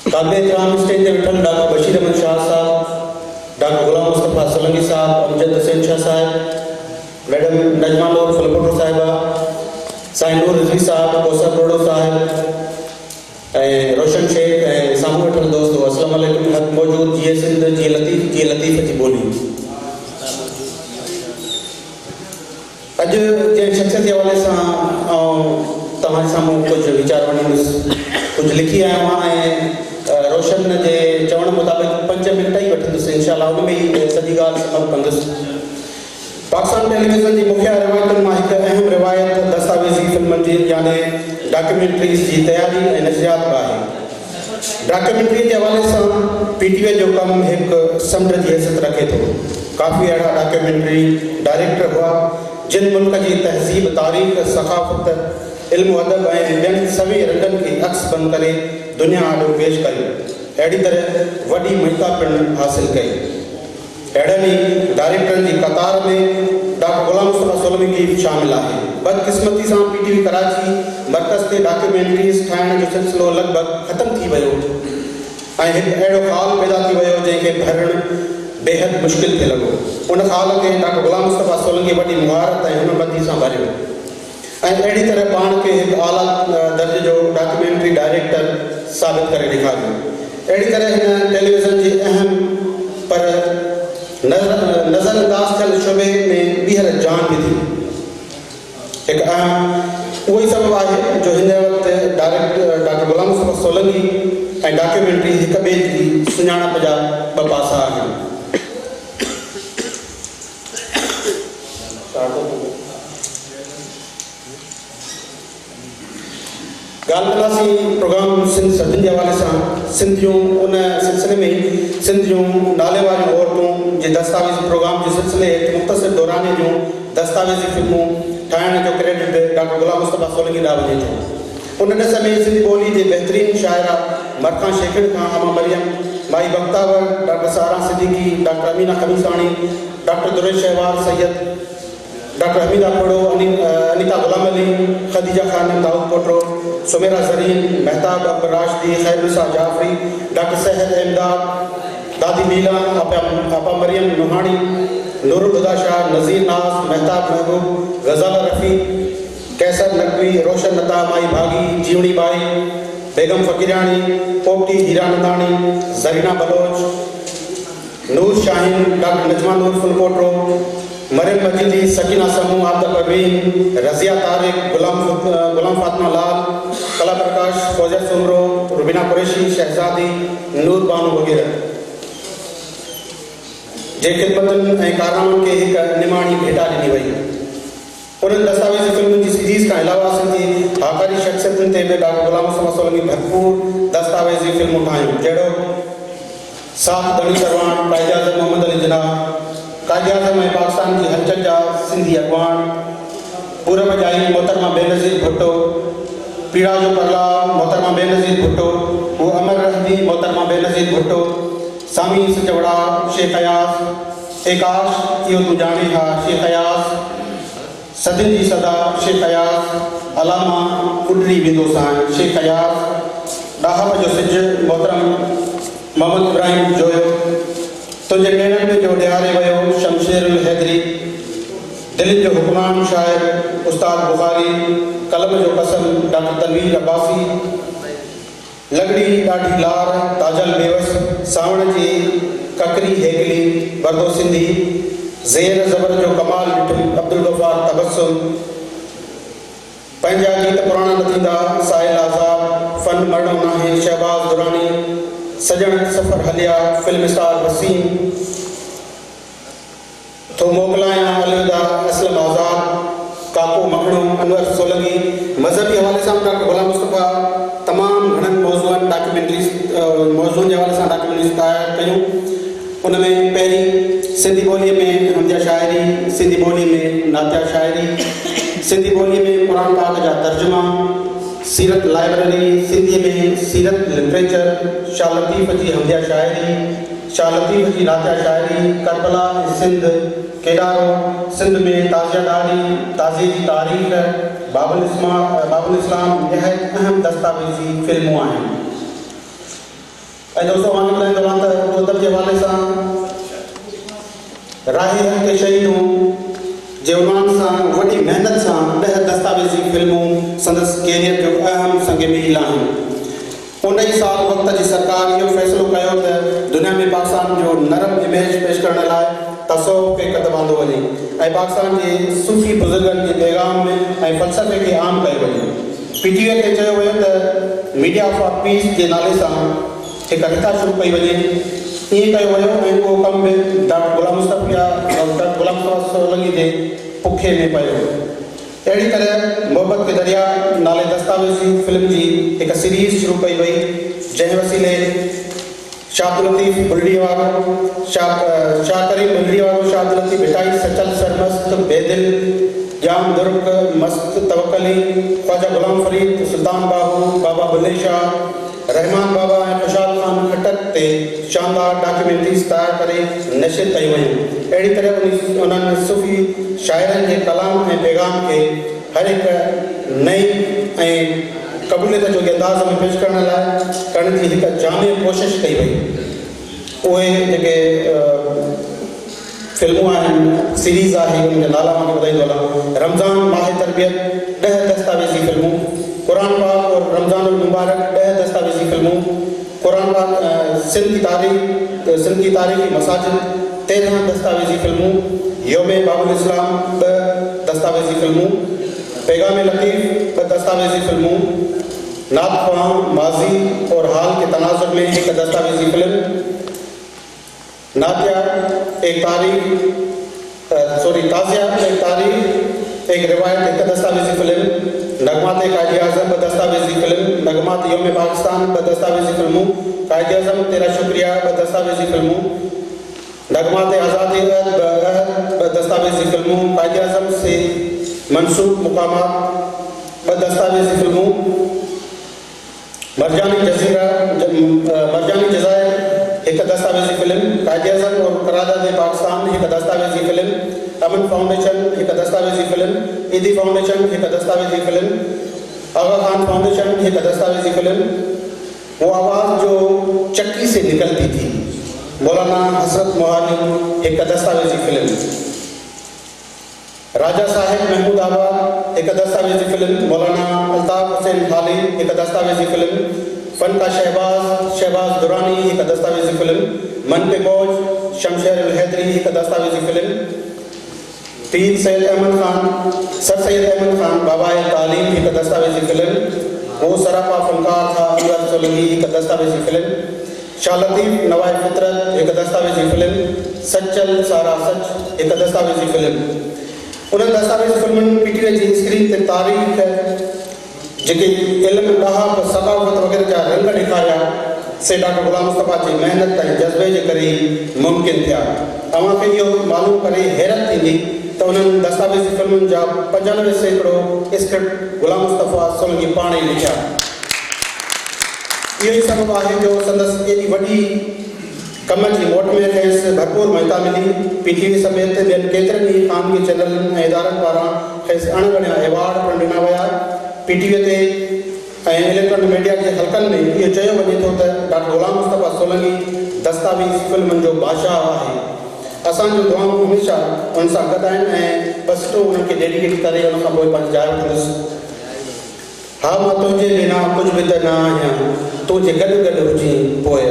काबिल एहतराम स्टेज ते वेठल डॉक्टर बशीर अहमद शाह साहब, डॉक्टर गुलाम मुस्तफ़ा सोलंकी साहब, अमजद हुसैन शाह साहब, मैडम नजमा नूर फुलकोटो साहिबा, साईं नूर रिजवी साहब, कौसर रोडो साहब, रोशन शेख ऐं साम्हूं वेठल दोस्तों, अस्सलाम वालेकुम। हक़ मौजूद जीअं सिंध जीअं लतीफ़ जी ॿोली। अॼु जंहिं शख़्सियत जे हवाले सां तव्हां साम्हूं कुझु वीचार वठंदुसि, कुझु लिखी आयो आहियां ऐं रोशन जे चवण मुताबिक़ 5 मिंट ई वठंदुसि इंशाअल्लाह, उन में ई सॼी ॻाल्हि समाप्त कंदुसि। पाकिस्तान टेलीविज़न जी मुख्य रिवायतुनि मां हिकु अहम रिवायत दस्तावेज़ी फिल्मनि जी यानी डॉक्यूमेंट्रीज़ जी तयारी ऐं नशरियात आहे। डॉक्यूमेंट्री जे हवाले सां PTV जो कमु हिकु समुंड जी हैसियत रखे थो। काफ़ी अहिड़ा डॉक्यूमेंट्री डायरेक्टर हुआ जिन मुल्क जी तहज़ीब, तारीख़, सक़ाफ़त, इल्मु अदब ऐं ॿियनि सभी रंगनि खे अक्स बंदि करे दुनिया आॾो पेश कयो। अहिड़ी तरह वॾी मञता पिणु हासिल कई। अहिड़नि ई डायरेक्टरनि जी कतार में डॉक्टर गुलाम मुस्तफ़ा सोलंकी बि शामिल आहे। बदकिस्मती सां PTV कराची मर्कज़ ते डॉक्यूमेंट्रीज़ ठाहिण जो सिलसिलो लॻभॻि ख़तमु थी वियो ऐं हिकु अहिड़ो ख़ाल पैदा थी वियो जंहिंखे भरणु बेहद मुश्किल थिए लॻो। उन ख़ाल खे डॉक्टर गुलाम मुस्तफ़ा सोलंकी वॾी मुहारत ऐं हुनरमंदी सां भरियो ऐं अहिड़ी तरह पाण खे हिकु आला दर्जे जो डॉक्यूमेंट्री डायरेक्टर साबित करे ॾेखारियो। अहिड़ी तरह हिन टेलीविज़न जी अहम पर नज़रअंदाज़ थियल शोबे में ॿीहर जान विधी। हिकु अहम उहो ई सबबु आहे जो हिन वक़्तु डॉक्टर गुलाम मुस्तफ़ा सोलंकी ऐं डॉक्यूमेंट्री हिक ॿिए जी सुञाणप जा 2 पासा आहिनि। ॻाल्हि कंदासीं प्रोग्राम सिंध सदियुनि जे हवाले सां। सिंध जूं उन सिलसिले में सिंध जूं नाले वारियूं औरतूं जे दस्तावेज़ी प्रोग्राम जे सिलसिले हेठि मुख़्तसिर दौराने जूं दस्तावेज़ी फिल्मूं ठाहिण जो क्रेडिट डॉक्टर गुलाम मुस्तफ़ा सोलंकी ॾांहुं वञे थो। उन ॾिस में सिंधी ॿोली जे बहितरीन शाइरा मरखां शेखिड़ खां अमा मरियम, माई Bakhtawar, doctor Sara Siddiqui, doctor Amina Khamisani, doctor Duresh Shahwar Syed, doctor Hamida Khoro, Anita Ghulam Ali, Khadija Khanum, Daud Kotro, Sumera Zareen, Mehtab Akbar Rashdi, Khairunnisa Jafri, doctor Sahad Ahmadad, दादी लीला, आपा मरियम नुहानी, नूरुल हुदा शाह, नज़ीर नाज, महताब महबूब, गज़ाल रफ़ी, कैसर नकवी, रोशन नता, माई भागी, जीवनी बाई, बेगम फ़कीरानी, पोपटी हीरा नंदानी, ज़रीना बलोच, नूर शाहीन, डॉक्टर नजमा नूर फुलकोटरो, मरियम मजीदी, सकीना समूह, आबदा परवीन, रज़िया तारिक, गुलाम फातिमा लाल, कला प्रकाश, फौजर सुमरो, रुबीना कुरैशी, शहजादी, नूर बानो वग़ैरह जे ख़िदमतुनि ऐं कारनामनि खे हिकु निमाणी भेटा ॾिनी वई। उन्हनि दस्तावेज़ी फिल्मुनि जी सीरीज़ खां अलावा सिंधी हाकारी शख़्सियतुनि ते बि डॉक्टर गुलाम मुस्तफ़ा सोलंकी भरपूर दस्तावेज़ी फिल्मूं ठाहियूं, जहिड़ो साफ़ दड़ी सरवान, कायदे आज़म मोहम्मद अली जिनाह, कायदे आज़म ऐं पाकिस्तान जी हलचल जा सिंधी अॻवान, पूरब जाई मोहतरमा बेनज़ीर भुट्टो, पीड़ा जो परला मोहतरमा बेनज़ीर भुट्टो, वो अमर रहदी मोहतरमा बेनज़ीर भुट्टो, सामी सचवड़ा शेख अयाज़, एकाश इहो तूं ॼाणे हा शेख अयाज़, सदियुनि जी सदा शेख अयाज़, अलामा उॾरी वेंदो साईं शेख अयाज़, ॾाहप जो सिज मोहतरम मोहम्मद इब्राहिम जोयो, तुंहिंजे नेणनि में जो ॾियारे वियो शमशेरुल हैदरी, दिल्ली जो हुक्मरान शाइर उस्ताद बुखारी, कलम जो कसम डॉक्टर तनवीर अब्बासी, लॻड़ी ॾाढी लार ताजल बेवस, सावण जी ककरी हेगली बरदो सिंधी, ज़ेर ज़बर जो कमाल ॾिठुमि अब्दुल गफ़ार तबस्सुम, पंहिंजा गीत पुराणा न थींदा साहिल आज़ाद, फन मरणो नाहे शहबाज़ दुरानी, सजण सफ़र हलिया फिल्म स्टार वसीम, तो मोकिलायां अलविदा असलम आज़ाद, काको मखणो अनवर सोलंकी। मज़हबी हवाले सां डॉक्टर गुलाम मुस्तफ़ा तमामु घणनि मौज़ूअनि जे हवाले सां डॉक्यूमेंट्रीज़ तयारु कयूं। उन में पहिरीं सिंधी ॿोलीअ में हमदिया शाइरी, सिंधी ॿोलीअ में नातिया शाइरी, सिंधी ॿोलीअ में क़ुरान पाक जा तर्जुमा, सीरत लाइब्रेरी, सिंधीअ में सीरत लिटरेचर, शाह लतीफ़ जी हमदिया शाइरी, शाह लतीफ़ जी नातिया शाइरी, करबला सिंध, केदारो सिंध में ताज़ियादारी, ताज़ी जी तारीख़, बाबुल इस्लाम, यह अहम दस्तावेज़ी फिल्मूं आहिनि। दोस्तों मां ॿुधाइण दौरान त उर्दू जे हवाले सां राही के शहीदूं जे उन्वान सां वॾी महिनत सां 10 दस्तावेज़ी फिल्मूं संदसि कैरियर जो अहम संग मील आहिनि। उन ई साल वक़्त जी सरकार इहो फ़ैसिलो कयो त दुनिया में पाकिस्तान जो नरम इमेज पेश करण लाइ तसव्वुफ़ खे क़दम आंदो वञे ऐं पाकिस्तान जे सूफ़ी बुज़ुर्गनि जे पैगाम में ऐं फ़लसफ़े खे आम कयो वञे। PTV खे चयो वियो त मीडिया फॉर पीस जे नाले सां हिकु रिथा शुरू कई वञे। ईअं कयो वियो ऐं उहो कमु बि डॉक्टर गुलाम मुस्तफ़ा सोलंकी जे पुखे में पियो। अहिड़ी तरह मोहब्बत के दरिया नाले दस्तावेज़ी फिल्म जी हिकु सीरीज़ शुरू कई वई, जंहिं वसीले शाह अब्दुल लतीफ़ बुल्डी वारो शाह करीम बुल्डी वारो शाह अब्दुल लतीफ़ भिटाई सचल सरमस्त बेदिल जाम दुर्ग मस्त तवक्कली ख्वाजा गुलाम फरीद सुल्तान बाहू बाबा बुल्ले शाह रहमान बाबा ऐं खुशहाल खान खटक ते शानदार डॉक्यूमेंट्रीज़ तयारु करे नशर कयूं वयूं। अहिड़ी तरह उन्हनि सूफ़ी शाइरनि जे कलाम ऐं पैगाम खे हर हिकु नई ऐं क़बूलियत जो अंदाज़ में पेश करण जी हिकु जामे कोशिशि कई वई। उहे जेके फिल्मूं आहिनि, सीरीज़ आहे, उन जा नाला मां ॿुधाईंदो हलां। रमज़ान माह तरबियत 10 दस्तावेज़ी फिल्मूं, कुरान पाक और रमज़ान मुबारक 10 दस्तावेज़ी फिल्मूं, कुरान पाक सिंध की तारीख़ी मसाजिद 13 दस्तावेज़ी फिल्मूं, योम बाबुल इस्लाम 2 दस्तावेज़ी फिल्मूं, पैगाम लतीफ़ 2 दस्तावेज़ी फिल्मूं, नात ख़्वां माजी और हाल के तनाजुर में एक दस्तावेज़ी फिल्म, ताज़िया एक तारीख एक रिवायत 1 दस्तावेज़ी फिल्म, नगमात कायदे आज़म 2 दस्तावेज़ी फिल्म, नगमात योम पाकिस्तान 2 दस्तावेज़ी फिल्मूं, कायदे आज़म तेरा शुक्रिया 2 दस्तावेज़ी फिल्मूं, नगमात आज़ादी 2 दस्तावेज़ी फिल्मूं, कायदे आज़म से मंसूब मुकामात 2 दस्तावेज़ी फिल्मूं, मरजानी जज़ायर 1 दस्तावेज़ी फिल्म, कायदे आज़म और करारदाद पाकिस्तान 1 दस्तावेज़ी फिल्म, अमन फाउंडेशन 1 दस्तावेज़ी फिल्म, ईदी फाउंडेशन 1 दस्तावेज़ी फिल्म, आगा खान फाउंडेशन 1 दस्तावेज़ी फिल्म, वो आवाज़ जो चक्की से निकलती थी मौलाना हसरत मोहानी 1 दस्तावेज़ी फिल्म, राजा साहेब महमूद आबाद 1 दस्तावेज़ी फिल्म, मौलाना अल्ताफ हुसैन खाली 1 दस्तावेज़ी फिल्म, फन का शहबाज दुरानी 1 दस्तावेज़ी फिल्म, मन पे बोझ शमशेर हैदरी 1 दस्तावेज़ी फिल्म, पीर सर सैयद अहमद खान बाबाए तालीम 1 दस्तावेज़ी फिल्म, वो सरापा फनकार था अनवर सोलंकी 1 दस्तावेज़ी फिल्म, शाह लतीफ़ नवाए फितरत 1 दस्तावेज़ी फिल्म, सचल सारा सच 1 दस्तावेज़ी फिल्म। उन्हनि दस्तावेज़ी फिल्मुनि PTV जी स्क्रीन ते तारीख़ जेके इल्म ॾाहप सक़ाफ़त वग़ैरह जा रंग ॾेखारिया से डॉक्टर गुलाम मुस्तफ़ा जी महिनत ऐं जज़्बे जे करे मुमकिन थिया। तव्हांखे इहो मालूम करे हैरत थींदी त उन्हनि दस्तावेज़ी फिल्मुनि जा 95% स्क्रिप्ट गुलाम मुस्तफ़ा सोलंकी पाण ई लिखिया। इहो ई सबबु आहे जो संदसि एॾी वॾी कम जी मोट में खेसि भरपूर महिता मिली। PTV समेत ॿियनि केतिरनि ई ख़ानगी चैनलनि ऐं इदारनि पारां खेसि अणगणिया एवार्ड पिणु ॾिना विया। PTV ते ऐं इलेक्ट्रॉनिक मीडिया जे हलकनि में इहो चयो वञे थो त डॉक्टर गुलाम मुस्तफ़ा सोलंकी दस्तावेज़ी फिल्मुनि जो बादशाह आहे। असांजो दुआऊं हमेशह उन सां गॾु आहिनि ऐं बसि तो उन्हनि खे डेडिकेट करे उन खां पोइ पंहिंजी जाइ वठंदुसि। हा मां तुंहिंजे बिना कुझु बि त न आहियां, तुंहिंजे गॾु गॾु हुजी पोइ